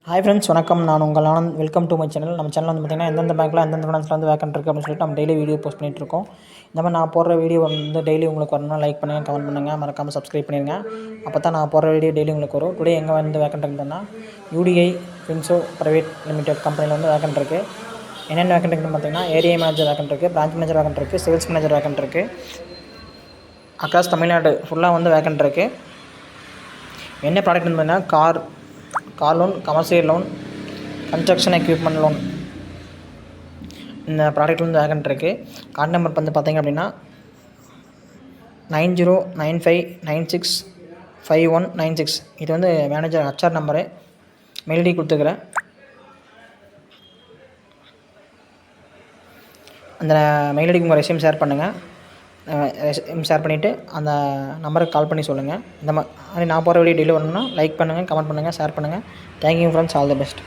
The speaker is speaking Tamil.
ஹாய் ஃப்ரெண்ட்ஸ், வணக்கம். நான் உங்கள் Anand. Welcome to my channel. நம்ம சேனல் வந்து பார்த்திங்கன்னா எந்தெந்த பேங்க்கில் எந்தெந்த ஃபினான்ஸில் வந்து வேக்கன்ட் இருக்குது அப்படின்னு சொல்லிட்டு நம்ம டெய்லி வீடியோ போஸ்ட் பண்ணிகிட்ருக்கோம். இந்த மாதிரி நான் போடுற வீடியோ வந்து டெய்லி உங்களுக்கு வரணும்னா லைக் பண்ணுங்கள், கமெண்ட் பண்ணுங்கள், மறக்காமல் சப்ஸ்கிரைப் பண்ணிடுங்க. அப்போ தான் நான் போடுற வீடியோ டெய்லி உங்களுக்கு வரும். டுடே எங்கே வந்து வேக்கன்ட் இருக்குதுன்னா UDI ஃபின்சோ பிரைவேட் லிமிடெட் கம்பெனியில் வந்து வேக்கன்ட் இருக்குது. என்னென்ன வேக்கன்ட் இருக்குன்னு பார்த்தீங்கன்னா ஏரியா மேனேஜர் வேக்கன்ட் இருக்குது, பிரான்ச் மேனேஜர் வேக்கன்ட் இருக்குது, சேல்ஸ் மேனேஜர் வேக்கன்ட் இருக்குது. அக்ராஸ் தமிழ்நாடு ஃபுல்லாக வந்து வேக்கன்ட் இருக்குது. என்ன ப்ராடக்ட்னு பார்த்தீங்கன்னா car loan, commercial loan, construction equipment loan. இந்த ப்ராடக்ட் வந்து வேகன்ட் இருக்குது. கார்டு நம்பர் வந்து பார்த்திங்க அப்படின்னா 9095965196. இது வந்து manager HR number. Mail ID கொடுத்துக்கிறேன். அந்த மெயில் ஐடிக்கு உங்கள் ரெஸ்யூம் ஷேர் பண்ணுங்கள். ரெஸ்யூம் ஷேர் பண்ணிவிட்டு அந்த நம்பருக்கு கால் பண்ணி சொல்லுங்கள். இந்த மாதிரி நான் போகிற வீடியோ டெய்லி வரணும்னா லைக் பண்ணுங்கள், கமெண்ட் பண்ணுங்கள், ஷேர் பண்ணுங்கள். Thank you friends. All the best.